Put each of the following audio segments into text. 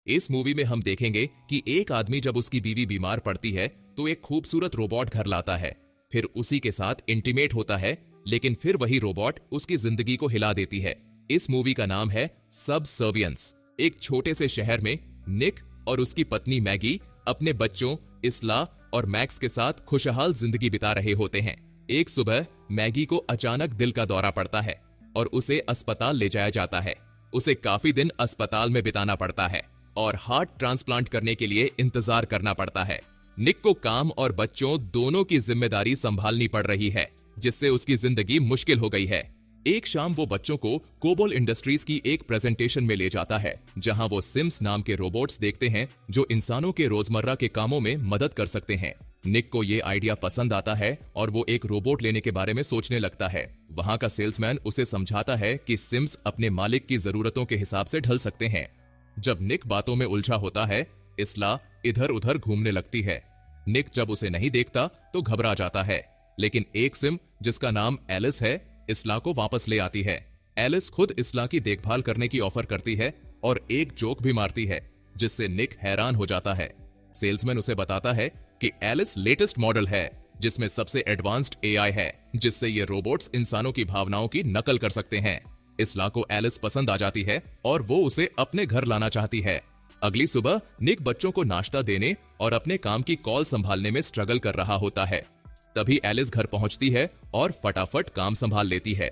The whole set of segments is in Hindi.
इस मूवी में हम देखेंगे कि एक आदमी जब उसकी बीवी बीमार पड़ती है तो एक खूबसूरत रोबोट घर लाता है, फिर उसी के साथ इंटीमेट होता है, लेकिन फिर वही रोबोट उसकी जिंदगी को हिला देती है। इस मूवी का नाम है सबसर्वियंस। एक छोटे से शहर में निक और उसकी पत्नी मैगी अपने बच्चों इस्ला और मैक्स के साथ खुशहाल जिंदगी बिता रहे होते हैं। एक सुबह मैगी को अचानक दिल का दौरा पड़ता है और उसे अस्पताल ले जाया जाता है। उसे काफी दिन अस्पताल में बिताना पड़ता है और हार्ट ट्रांसप्लांट करने के लिए इंतजार करना पड़ता है। निक को काम और बच्चों दोनों की जिम्मेदारी संभालनी पड़ रही है, जिससे उसकी जिंदगी मुश्किल हो गई है। एक शाम वो बच्चों को कोबोल इंडस्ट्रीज की एक प्रेजेंटेशन में ले जाता है, जहां वो सिम्स नाम के रोबोट्स देखते हैं जो इंसानों के रोजमर्रा के कामों में मदद कर सकते हैं। निक को ये आइडिया पसंद आता है और वो एक रोबोट लेने के बारे में सोचने लगता है। वहां का सेल्समैन उसे समझाता है कि सिम्स अपने मालिक की जरूरतों के हिसाब से ढल सकते हैं। जब निक बातों में उलझा होता है, इस्ला इधर उधर घूमने लगती है। निक जब उसे नहीं देखता तो घबरा जाता है, लेकिन एक सिम जिसका नाम एलिस है इस्ला को वापस ले आती है। एलिस खुद इस्ला की देखभाल करने की ऑफर करती है और एक जोक भी मारती है, जिससे निक हैरान हो जाता है। सेल्समैन उसे बताता है कि एलिस लेटेस्ट मॉडल है, जिसमें सबसे एडवांस्ड एआई है, जिससे ये रोबोट्स इंसानों की भावनाओं की नकल कर सकते हैं। इस्ला को एलिस पसंद आ जाती है और वो उसे अपने घर लाना चाहती है। अगली सुबह निक बच्चों को नाश्ता देने और अपने काम की कॉल संभालने में स्ट्रगल कर रहा होता है। तभी एलिस घर पहुंचती है और फटाफट काम संभाल लेती है।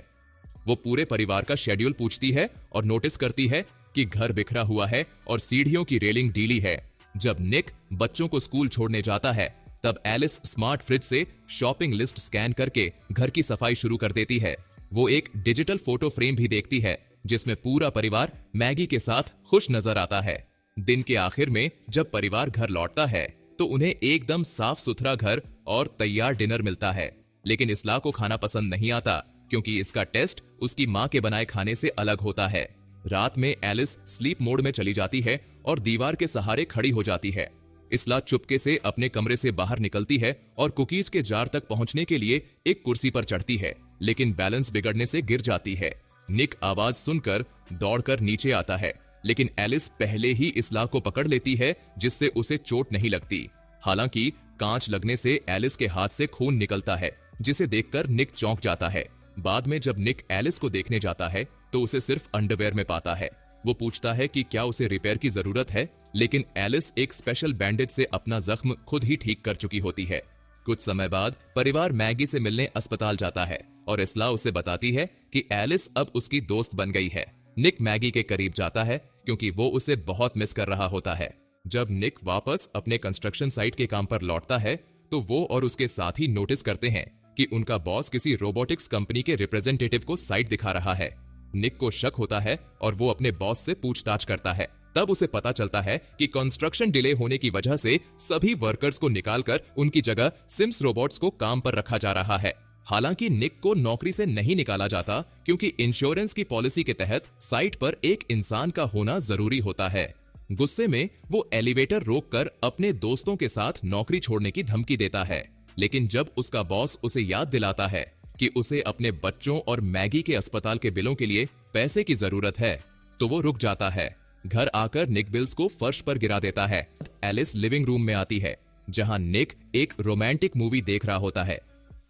वो पूरे परिवार का शेड्यूल पूछती है और नोटिस करती है कि घर बिखरा हुआ है और सीढ़ियों की रेलिंग ढीली है। जब निक बच्चों को स्कूल छोड़ने जाता है, तब एलिस स्मार्ट फ्रिज से शॉपिंग लिस्ट स्कैन करके घर की सफाई शुरू कर देती है। वो एक डिजिटल फोटो फ्रेम भी देखती है, जिसमें पूरा परिवार मैगी के साथ खुश नजर आता है। दिन के आखिर में जब परिवार घर लौटता है तो उन्हें एकदम साफ सुथरा घर और तैयार डिनर मिलता है। लेकिन इस्ला को खाना पसंद नहीं आता, क्योंकि इसका टेस्ट उसकी माँ के बनाए खाने से अलग होता है। रात में एलिस स्लीप मोड में चली जाती है और दीवार के सहारे खड़ी हो जाती है। इस्ला चुपके से अपने कमरे से बाहर निकलती है और कुकीज के जार तक पहुंचने के लिए एक कुर्सी पर चढ़ती है, लेकिन बैलेंस बिगड़ने से गिर जाती है। निक आवाज सुनकर दौड़कर नीचे आता है, लेकिन एलिस पहले ही इस्ला को पकड़ लेती है, जिससे उसे चोट नहीं लगती। हालांकि कांच लगने से एलिस के हाथ से खून निकलता है, जिसे देखकर निक चौंक जाता है। बाद में जब निक एलिस को देखने जाता है तो उसे सिर्फ अंडरवेयर में पाता है। वो पूछता है कि क्या उसे रिपेयर की जरूरत है, लेकिन एलिस एक स्पेशल बैंडेज से अपना जख्म खुद ही ठीक कर चुकी होती है। कुछ समय बाद परिवार मैगी से मिलने अस्पताल जाता है और इस्ला उसे बताती है कि एलिस अब उसकी दोस्त बन गई है। निक मैगी के करीब जाता है क्योंकि वो उसे बहुत मिस कर रहा होता है। जब निक वापस अपने कंस्ट्रक्शन साइट के काम पर लौटता है तो वो और उसके साथी नोटिस करते हैं कि उनका बॉस किसी रोबोटिक्स कंपनी के रिप्रेजेंटेटिव को साइट दिखा रहा है। निक को शक होता है और वो अपने बॉस से पूछताछ करता है। तब उसे पता चलता है कि कंस्ट्रक्शन डिले होने की वजह से सभी वर्कर्स को निकालकर उनकी जगह सिम्स रोबोट्स को काम पर रखा जा रहा है। हालांकि निक को नौकरी से नहीं निकाला जाता, क्योंकि इंश्योरेंस की पॉलिसी के तहत साइट पर एक इंसान का होना जरूरी होता है। गुस्से में वो एलिवेटर रोककर अपने दोस्तों के साथ नौकरी छोड़ने की धमकी देता है, लेकिन जब उसका बॉस उसे याद दिलाता है कि उसे अपने बच्चों और मैगी के अस्पताल के बिलों के लिए पैसे की जरूरत है, तो वो रुक जाता है। घर आकर निक बिल्स को फर्श पर गिरा देता है। एलिस लिविंग रूम में आती है, जहां निक एक रोमांटिक मूवी देख रहा होता है।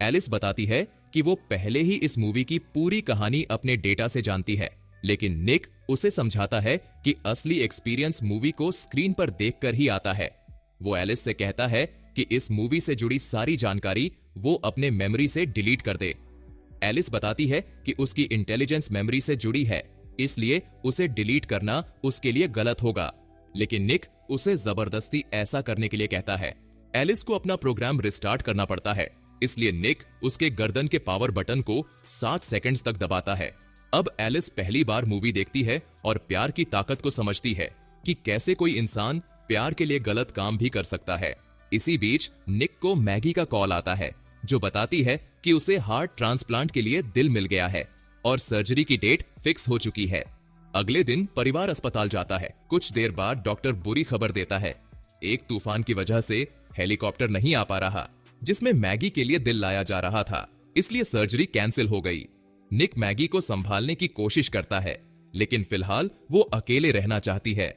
एलिस बताती है कि वो पहले ही इस मूवी की पूरी कहानी अपने डेटा से जानती है, लेकिन निक उसे समझाता है कि असली एक्सपीरियंस मूवी को स्क्रीन पर देखकर ही आता है। वो एलिस से कहता है कि इस मूवी से जुड़ी सारी जानकारी वो अपने मेमोरी से डिलीट कर दे। एलिस बताती है कि उसकी इंटेलिजेंस मेमोरी से जुड़ी है, इसलिए उसे डिलीट करना उसके लिए गलत होगा, लेकिन निक उसे जबरदस्ती ऐसा करने के लिए कहता है। एलिस को अपना प्रोग्राम रिस्टार्ट करना पड़ता है, इसलिए निक उसके गर्दन के पावर बटन को 7 सेकंड्स तक दबाता है। अब एलिस पहली बार मूवी देखती है और प्यार की ताकत को समझती है कि कैसे कोई इंसान प्यार के लिए गलत काम भी कर सकता है। इसी बीच निक को मैगी का कॉल आता है, जो बताती है कि उसे हार्ट ट्रांसप्लांट के लिए दिल मिल गया है और सर्जरी की डेट फिक्स हो चुकी है। अगले दिन परिवार अस्पताल जाता है। कुछ देर बाद डॉक्टर बुरी खबर देता है, एक तूफान की वजह से हेलीकॉप्टर नहीं आ पा रहा, जिसमें मैगी के लिए दिल लाया जा रहा था, इसलिए सर्जरी कैंसिल हो गई। निक मैगी को संभालने की कोशिश करता है, लेकिन फिलहाल वो अकेले रहना चाहती है।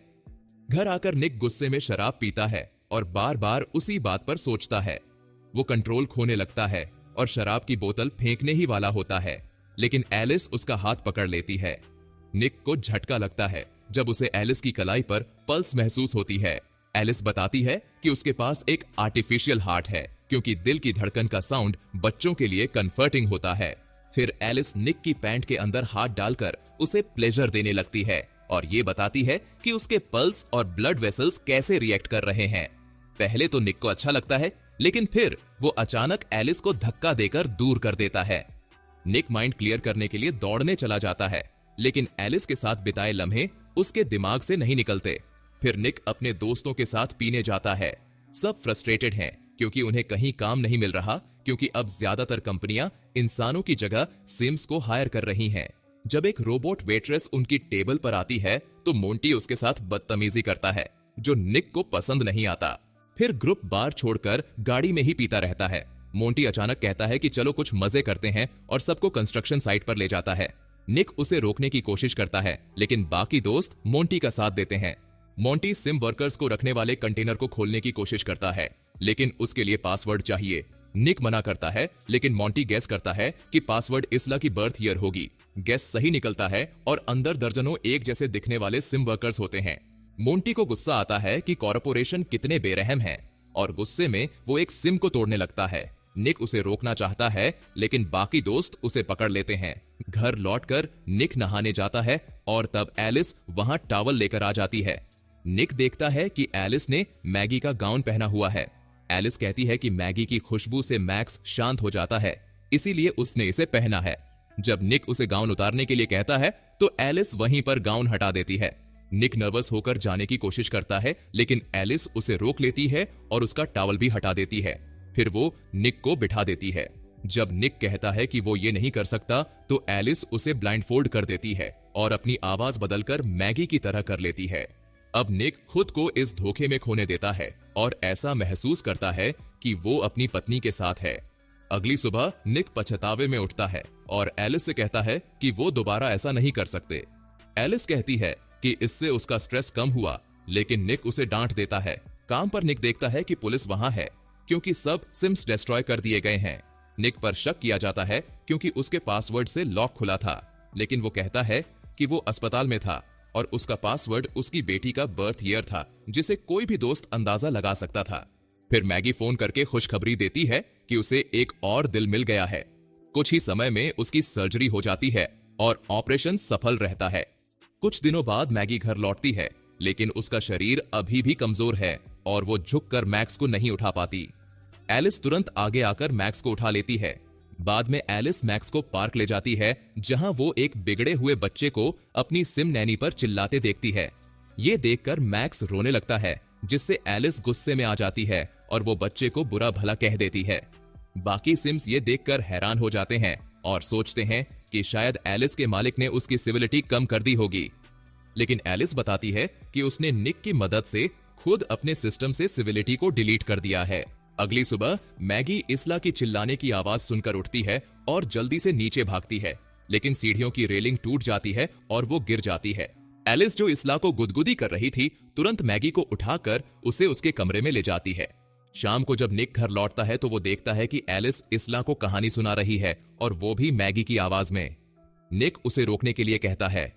घर आकर निक गुस्से में शराब पीता है और बार बार उसी बात पर सोचता है। वो कंट्रोल खोने लगता है और शराब की बोतल फेंकने ही वाला होता है, लेकिन एलिस उसका हाथ पकड़ लेती है। निक को झटका लगता है जब उसे एलिस की कलाई पर पल्स महसूस होती है। एलिस बताती है कि उसके पास एक आर्टिफिशियल हार्ट है, क्योंकि दिल की धड़कन का साउंड बच्चों के लिए कंफर्टिंग होता है। फिर एलिस निक की पैंट के अंदर हाथ डालकर उसे प्लेजर देने लगती है और ये बताती है कि उसके पल्स और ब्लड वेसल्स कैसे रिएक्ट कर रहे हैं। पहले तो निक को अच्छा लगता है, लेकिन फिर वो अचानक एलिस को धक्का देकर दूर कर देता है। निक माइंड क्लियर करने के लिए दौड़ने चला जाता है, लेकिन एलिस के साथ बिताए लम्हे उसके दिमाग से नहीं निकलते। फिर निक अपने दोस्तों के साथ पीने जाता है। सब फ्रस्ट्रेटेड हैं क्योंकि उन्हें कहीं काम नहीं मिल रहा, क्योंकि अब ज्यादातर कंपनियां इंसानों की जगह सिम्स को हायर कर रही हैं। जब एक रोबोट वेट्रेस उनकी टेबल पर आती है तो मोंटी उसके साथ बदतमीजी करता है, जो निक को पसंद नहीं आता। फिर ग्रुप बार छोड़कर गाड़ी में ही पीता रहता है। मोंटी अचानक कहता है कि चलो कुछ मजे करते हैं और सबको कंस्ट्रक्शन साइट पर ले जाता है। निक उसे रोकने की कोशिश करता है, लेकिन बाकी दोस्त मोंटी का साथ देते हैं। मोंटी सिम वर्कर्स को रखने वाले कंटेनर को खोलने की कोशिश करता है, लेकिन उसके लिए पासवर्ड चाहिए। निक मना करता है, लेकिन मोंटी गेस करता है कि पासवर्ड इसला की बर्थ ईयर होगी। गेस सही निकलता है और अंदर दर्जनों एक जैसे दिखने वाले सिम वर्कर्स होते हैं। मोंटी को गुस्सा आता है कि कॉर्पोरेशन कितने बेरहम हैं, और गुस्से में वो एक सिम को तोड़ने लगता है। निक उसे रोकना चाहता है, लेकिन बाकी दोस्त उसे पकड़ लेते हैं। घर लौटकर निक नहाने जाता है और तब एलिस वहां टॉवल लेकर आ जाती है। निक देखता है कि एलिस ने मैगी का गाउन पहना हुआ है। एलिस कहती है कि मैगी की खुशबू से मैक्स शांत हो जाता है, इसीलिए उसने इसे पहना है। जब निक उसे गाउन उतारने के लिए कहता है तो एलिस वहीं पर गाउन हटा देती है। निक नर्वस होकर जाने की कोशिश करता है, लेकिन एलिस उसे रोक लेती है और उसका टॉवल भी हटा देती है। फिर वो निक को बिठा देती है। जब निक कहता है कि वो ये नहीं कर सकता तो एलिस उसे ब्लाइंडफोल्ड कर देती है और अपनी आवाज बदलकर मैगी की तरह कर लेती है। अब निक खुद को इस धोखे में खोने देता है और ऐसा महसूस करता है कि वो अपनी पत्नी के साथ है। अगली सुबह निक पछतावे में उठता है और एलिस से कहता है कि वो दोबारा ऐसा नहीं कर सकते। एलिस कहती है कि इससे उसका स्ट्रेस कम हुआ, लेकिन निक उसे डांट देता है। काम पर निक देखता है कि पुलिस वहां है, क्योंकि सब सिम्स डिस्ट्रॉय कर दिए गए हैं। निक पर शक किया जाता है क्योंकि उसके पासवर्ड से लॉक खुला था, लेकिन वो कहता है कि वो अस्पताल में था और उसका पासवर्ड उसकी बेटी का बर्थ ईयर था, जिसे कोई भी दोस्त अंदाजा लगा सकता था। फिर मैगी फोन करके खुशखबरी देती है कि उसे एक और दिल मिल गया है। कुछ ही समय में उसकी सर्जरी हो जाती है और ऑपरेशन सफल रहता है। कुछ दिनों बाद मैगी घर लौटती है, लेकिन उसका शरीर अभी भी कमजोर है और वो झुककर मैक्स को नहीं उठा पाती। एलिस तुरंत आगे आकर मैक्स को उठा लेती है। बाद में एलिस मैक्स को पार्क ले जाती है, जहां वो एक बिगड़े हुए बच्चे को अपनी सिम नैनी पर चिल्लाते देखती है। ये देखकर मैक्स रोने लगता है, जिससे एलिस गुस्से में आ जाती है और वो बच्चे को बुरा भला कह देती है। बाकी सिम्स ये देखकर हैरान हो जाते हैं और सोचते हैं कि शायद एलिस के मालिक ने उसकी सिविलिटी कम कर दी होगी, लेकिन एलिस बताती है कि उसने निक की मदद से खुद अपने सिस्टम से सिविलिटी को डिलीट कर दिया है। अगली सुबह मैगी इसला की चिल्लाने की आवाज सुनकर उठती है और जल्दी से नीचे भागती है, लेकिन सीढ़ियों की रेलिंग टूट जाती है और वो गिर जाती है। एलिस, जो इसला को गुदगुदी कर रही थी, तुरंत मैगी को उठाकर उसे उसके कमरे में ले जाती है। शाम को जब निक घर लौटता है तो वो देखता है कि एलिस इसला को कहानी सुना रही है, और वो भी मैगी की आवाज में। निक उसे रोकने के लिए कहता है।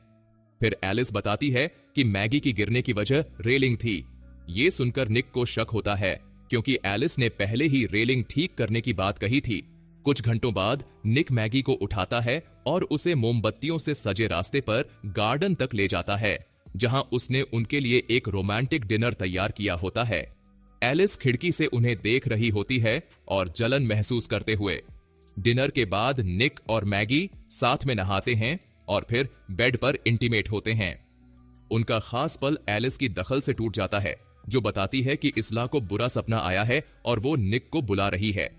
फिर एलिस बताती है कि मैगी की गिरने की वजह रेलिंग थी। ये सुनकर निक को शक होता है, क्योंकि एलिस ने पहले ही रेलिंग ठीक करने की बात कही थी। कुछ घंटों बाद निक मैगी को उठाता है और उसे मोमबत्तियों से सजे रास्ते पर गार्डन तक ले जाता है, जहां उसने उनके लिए एक रोमांटिक डिनर तैयार किया होता है। एलिस खिड़की से उन्हें देख रही होती है और जलन महसूस करते हुए। डिनर के बाद निक और मैगी साथ में नहाते हैं और फिर बेड पर इंटीमेट होते हैं। उनका खास पल एलिस की दखल से टूट जाता है, जो बताती है कि इसला को बुरा सपना आया है और वो निक को बुला रही है।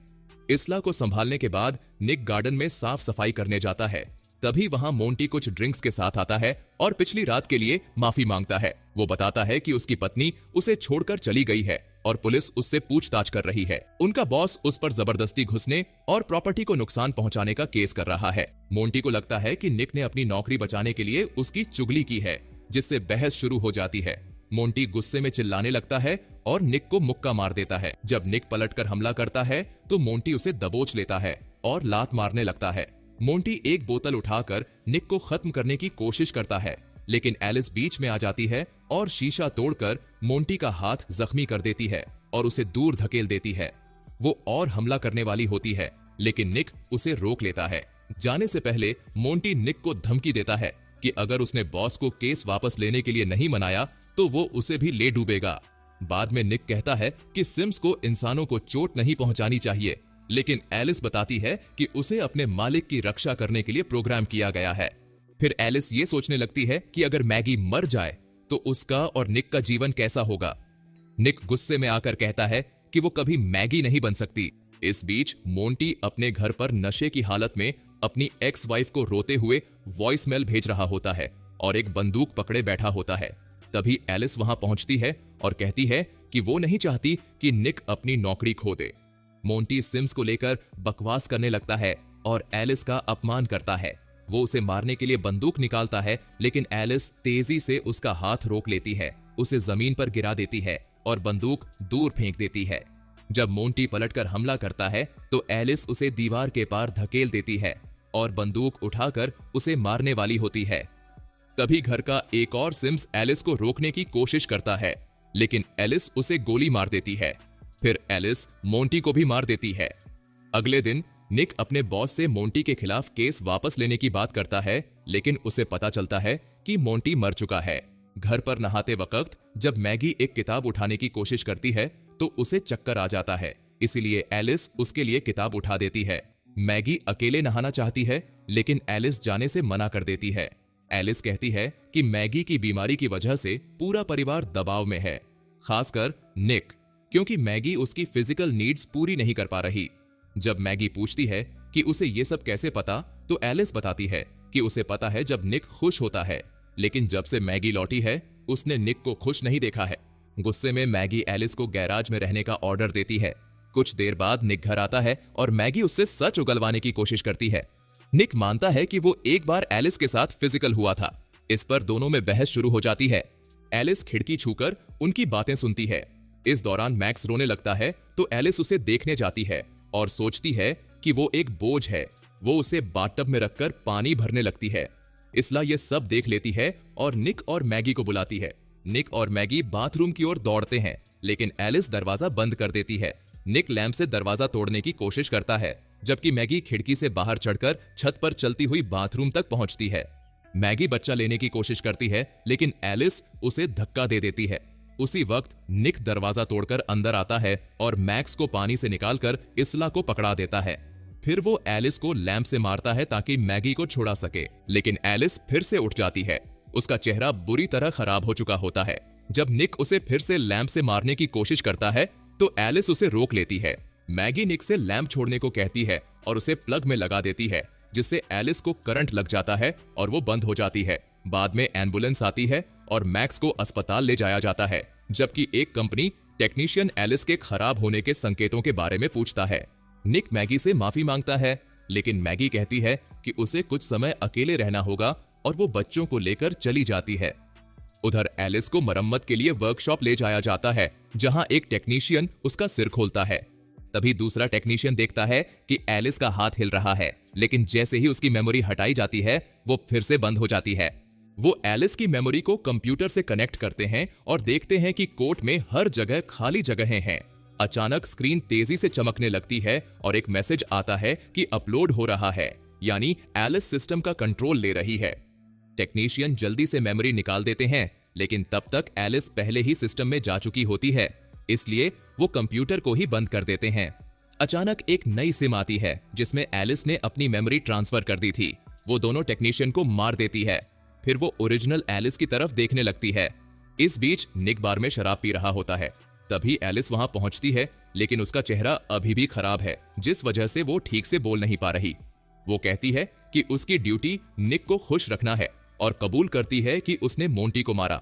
इसला को संभालने के बाद निक गार्डन में साफ सफाई करने जाता है। तभी वहां मोंटी कुछ ड्रिंक्स के साथ आता है और पिछली रात के लिए माफी मांगता है। वो बताता है कि उसकी पत्नी उसे छोड़कर चली गई है और पुलिस उससे पूछताछ कर रही है। उनका बॉस उस पर जबरदस्ती घुसने और प्रॉपर्टी को नुकसान पहुंचाने का केस कर रहा है। मोंटी को लगता है कि निक ने अपनी नौकरी बचाने के लिए उसकी चुगली की है, जिससे बहस शुरू हो जाती है। मोंटी गुस्से में चिल्लाने लगता है और निक को मुक्का मार देता है। जब निक पलटकर हमला करता है तो मोंटी उसे दबोच लेता है और लात मारने लगता है। मोंटी एक बोतल उठाकर निक को खत्म करने की कोशिश करता है, लेकिन एलिस बीच में आ जाती है और शीशा तोड़कर मोंटी का हाथ जख्मी कर देती है और उसे दूर धकेल देती है। वो और हमला करने वाली होती है, लेकिन निक उसे रोक लेता है। जाने से पहले मोंटी निक को धमकी देता है कि अगर उसने बॉस को केस वापस लेने के लिए नहीं मनाया तो वो उसे भी ले डूबेगा। बाद में निक कहता है कि सिम्स को इंसानों को चोट नहीं पहुंचानी चाहिए, लेकिन एलिस बताती है कि उसे अपने मालिक की रक्षा करने के लिए प्रोग्राम किया गया है। फिर एलिस ये सोचने लगती है कि अगर मैगी मर जाए तो उसका और निक का जीवन कैसा होगा। निक गुस्से में आकर कहता है कि वो कभी मैगी नहीं बन सकती। इस बीच मोंटी अपने घर पर नशे की हालत में अपनी एक्स वाइफ को रोते हुए वॉइस मेल भेज रहा होता है और एक बंदूक पकड़े बैठा होता है। तभी एलिस वहां पहुंचती है और कहती है कि वो नहीं चाहती कि निक अपनी नौकरी खो दे। मोंटी सिम्स को लेकर बकवास करने लगता है और एलिस का अपमान करता है। वो उसे मारने के लिए बंदूक निकालता है, लेकिन एलिस तेजी से उसका हाथ रोक लेती है, उसे जमीन पर गिरा देती है और बंदूक दूर फेंक देती है। जब मोंटी पलटकर हमला करता है तो एलिस उसे दीवार के पार धकेल देती है और बंदूक उठाकर उसे मारने वाली होती है। तभी घर का एक और सिम्स एलिस को रोकने की कोशिश करता है, लेकिन एलिस उसे गोली मार देती है। फिर एलिस मोंटी को भी मार देती है। अगले दिन निक अपने बॉस से मोंटी के खिलाफ केस वापस लेने की बात करता है, लेकिन उसे पता चलता है कि मोंटी मर चुका है। घर पर नहाते वक्त जब मैगी एक किताब उठाने की कोशिश करती है तो उसे चक्कर आ जाता है, इसीलिए एलिस उसके लिए किताब उठा देती है। मैगी अकेले नहाना चाहती है, लेकिन एलिस जाने से मना कर देती है। एलिस कहती है कि मैगी की बीमारी की वजह से पूरा परिवार दबाव में है, खासकर निक, क्योंकि मैगी उसकी फिजिकल नीड्स पूरी नहीं कर पा रही। जब मैगी पूछती है कि उसे ये सब कैसे पता, तो एलिस बताती है कि उसे पता है जब निक खुश होता है, लेकिन जब से मैगी लौटी है उसने निक को खुश नहीं देखा है। गुस्से में मैगी एलिस को गैराज में रहने का ऑर्डर देती है। कुछ देर बाद निक घर आता है और मैगी उससे सच उगलवाने की कोशिश करती है। निक मानता है कि वो एक बार एलिस के साथ फिजिकल हुआ था। इस पर दोनों में बहस शुरू हो जाती है। एलिस खिड़की छूकर उनकी बातें सुनती है। इस दौरान मैक्स रोने लगता है तो एलिस उसे देखने जाती है और सोचती है कि वो एक बोझ है। वो उसे बाथटब में रखकर पानी भरने लगती है। इसला ये सब देख लेती है और निक और मैगी को बुलाती है। निक और मैगी बाथरूम की ओर दौड़ते हैं, लेकिन एलिस दरवाजा बंद कर देती है। निक लैंप से दरवाजा तोड़ने की कोशिश करता है, जबकि मैगी खिड़की से बाहर चढ़कर छत पर चलती हुई बाथरूम तक पहुंचती है। मैगी बच्चा लेने की कोशिश करती है, लेकिन एलिस उसे धक्का दे देती है। उसी वक्त निक दरवाजा तोड़कर अंदर आता है और मैक्स को पानी से निकालकर इसला को पकड़ा देता है। फिर वो एलिस को लैंप से मारता है ताकि मैगी को छुड़ा सके, लेकिन एलिस फिर से उठ जाती है। उसका चेहरा बुरी तरह खराब हो चुका होता है। जब निक उसे फिर से लैंप से मारने की कोशिश करता है तो एलिस उसे रोक लेती है। मैगी निक से लैंप छोड़ने को कहती है और उसे प्लग में लगा देती है, जिससे एलिस को करंट लग जाता है और वो बंद हो जाती है। बाद में एम्बुलेंस आती है और मैक्स को अस्पताल ले जाया जाता है, जबकि एक कंपनी टेक्नीशियन एलिस के खराब होने के संकेतों के बारे में पूछता है। निक मैगी से माफी मांगता है, लेकिन मैगी कहती है कि उसे कुछ समय अकेले रहना होगा और वो बच्चों को लेकर चली जाती है। उधर एलिस को मरम्मत के लिए वर्कशॉप ले जाया जाता है, जहां एक टेक्नीशियन उसका सिर खोलता है। तभी दूसरा टेक्नीशियन देखता है कि एलिस का हाथ हिल रहा है, लेकिन जैसे ही उसकी मेमोरी हटाई जाती है वो फिर से बंद हो जाती है। वो एलिस की मेमोरी को कंप्यूटर से कनेक्ट करते हैं और देखते हैं कि कोर्ट में हर जगह खाली जगहें हैं। अचानक स्क्रीन तेजी से चमकने लगती है और एक मैसेज आता है कि अपलोड हो रहा है, यानी एलिस सिस्टम का कंट्रोल ले रही है। टेक्नीशियन जल्दी से मेमोरी निकाल देते हैं, लेकिन तब तक एलिस पहले ही सिस्टम में जा चुकी होती है, इसलिए वो कंप्यूटर को ही बंद कर देते हैं। अचानक एक नई सिम आती है जिसमें एलिस ने अपनी मेमोरी ट्रांसफर कर दी थी। वो दोनों टेक्नीशियन को मार देती है। फिर वो ओरिजिनल एलिस की तरफ देखने लगती है। इस बीच निक बार में शराब पी रहा होता है। तभी एलिस वहां पहुंचती है, लेकिन उसका चेहरा अभी भी खराब है, जिस वजह से वो ठीक से बोल नहीं पा रही। वो कहती है कि उसकी ड्यूटी निक को खुश रखना है और कबूल करती है कि उसने मोंटी को मारा।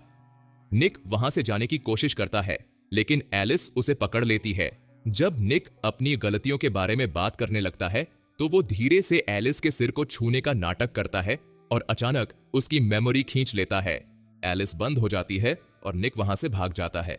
निक वहां से जाने की कोशिश करता है, लेकिन एलिस उसे पकड़ लेती है। जब निक अपनी गलतियों के बारे में बात करने लगता है तो वो धीरे से एलिस के सिर को छूने का नाटक करता है और अचानक उसकी मेमोरी खींच लेता है। एलिस बंद हो जाती है और निक वहां से भाग जाता है।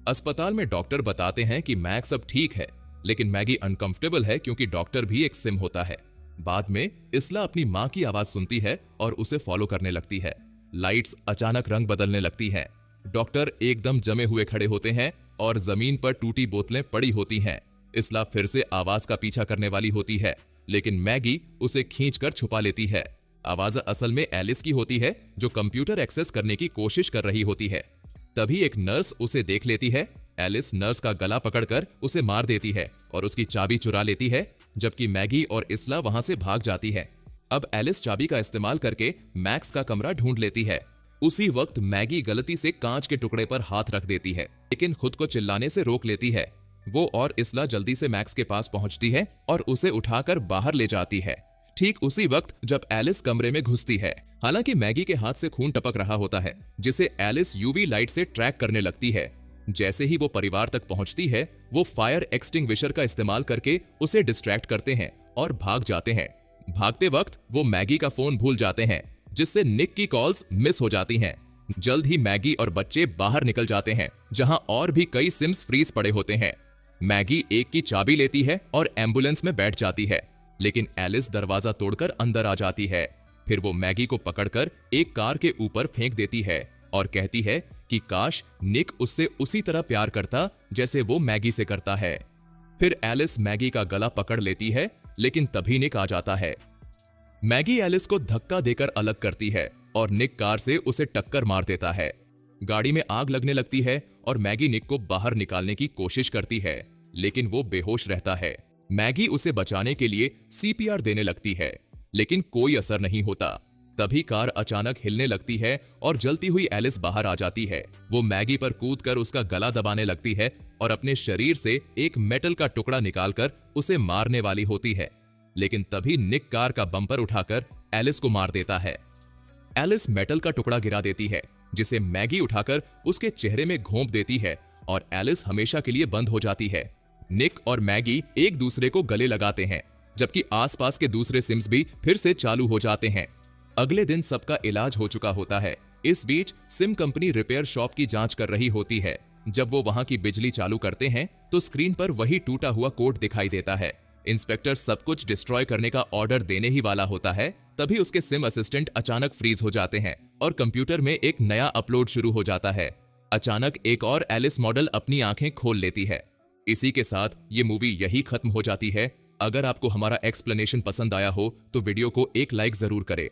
अस्पताल में डॉक्टर बताते हैं कि मैक्स अब ठीक है, लेकिन मैगी अनकंफर्टेबल है क्योंकि डॉक्टर भी एक सिम होता है। बाद में इसला अपनी माँ की आवाज सुनती है और उसे फॉलो करने लगती है। लाइट्स अचानक रंग बदलने लगती हैं। डॉक्टर एकदम जमे हुए खड़े होते हैं और जमीन पर टूटी बोतलें पड़ी होती हैं। इसला फिर से आवाज का पीछा करने वाली होती है, लेकिन मैगी उसे खींचकर छुपा लेती है। आवाज असल में एलिस की होती है, जो कंप्यूटर एक्सेस करने की कोशिश कर रही होती है। तभी एक नर्स उसे देख लेती है। एलिस नर्स का गला पकड़कर उसे मार देती है और उसकी चाबी चुरा लेती है, जबकि मैगी और इसला वहां से भाग जाती है। अब एलिस चाबी का इस्तेमाल करके मैक्स का कमरा ढूंढ लेती है। उसी वक्त मैगी गलती से कांच के टुकड़े पर हाथ रख देती है, लेकिन खुद को चिल्लाने से रोक लेती है। वो और इसला जल्दी से मैक्स के पास पहुंचती है और उसे उठाकर बाहर ले जाती है। ठीक उसी वक्त जब एलिस कमरे में घुसती है, हालांकि मैगी के हाथ से खून टपक रहा होता है, जिसे एलिस यूवी लाइट से ट्रैक करने लगती है। जैसे ही वो परिवार तक पहुंचती है, वो फायर एक्सटिंग्विशर का इस्तेमाल करके उसे डिस्ट्रैक्ट करते हैं और भाग जाते हैं। भागते वक्त वो मैगी का फोन भूल जाते हैं, जिससे निक की कॉल्स मिस हो जाती हैं। जल्द ही मैगी और बच्चे बाहर निकल जाते हैं, जहां और भी कई सिम्स फ्रीज पड़े होते हैं। मैगी एक की चाबी लेती है और एम्बुलेंस में बैठ जाती है, लेकिन एलिस दरवाजा तोड़कर अंदर आ जाती है। फिर वो मैगी को पकड़कर एक कार के ऊपर फेंक देती है और कहती है कि काश निक उससे उसी तरह प्यार करता जैसे वो मैगी से करता है। फिर एलिस मैगी का गला पकड़ लेती है, लेकिन तभी निक आ जाता है। मैगी एलिस को धक्का देकर अलग करती है और निक कार से उसे टक्कर मार देता है। गाड़ी में आग लगने लगती है और मैगी निक को बाहर निकालने की कोशिश करती है, लेकिन वो बेहोश रहता है। मैगी उसे बचाने के लिए सीपीआर देने लगती है, लेकिन कोई असर नहीं होता। तभी कार अचानक हिलने लगती है और जलती हुई एलिस बाहर आ जाती है। वो मैगी पर कूदकर उसका गला दबाने लगती है और अपने शरीर से एक मेटल का टुकड़ा निकालकर उसे मारने वाली होती है, लेकिन तभी निक कार का बम्पर उठाकर एलिस को मार देता है। एलिस मेटल का टुकड़ा गिरा देती है, जिसे मैगी उठाकर उसके चेहरे में घोंप देती है और एलिस हमेशा के लिए बंद हो जाती है। निक और मैगी एक दूसरे को गले लगाते हैं, जबकि आसपास के दूसरे सिम्स भी फिर से चालू हो जाते हैं। अगले दिन सबका इलाज हो चुका होता है। इस बीच सिम कंपनी रिपेयर शॉप की जांच कर रही होती है। जब वो वहां की बिजली चालू करते हैं तो स्क्रीन पर वही टूटा हुआ कोड दिखाई देता है। इंस्पेक्टर सब कुछ डिस्ट्रॉय करने का ऑर्डर देने ही वाला होता है, तभी उसके सिम असिस्टेंट अचानक फ्रीज हो जाते हैं और कंप्यूटर में एक नया अपलोड शुरू हो जाता है। अचानक एक और एलिस मॉडल अपनी आंखें खोल लेती है। इसी के साथ ये मूवी यही खत्म हो जाती है। अगर आपको हमारा एक्सप्लेनेशन पसंद आया हो तो वीडियो को एक लाइक जरूर करें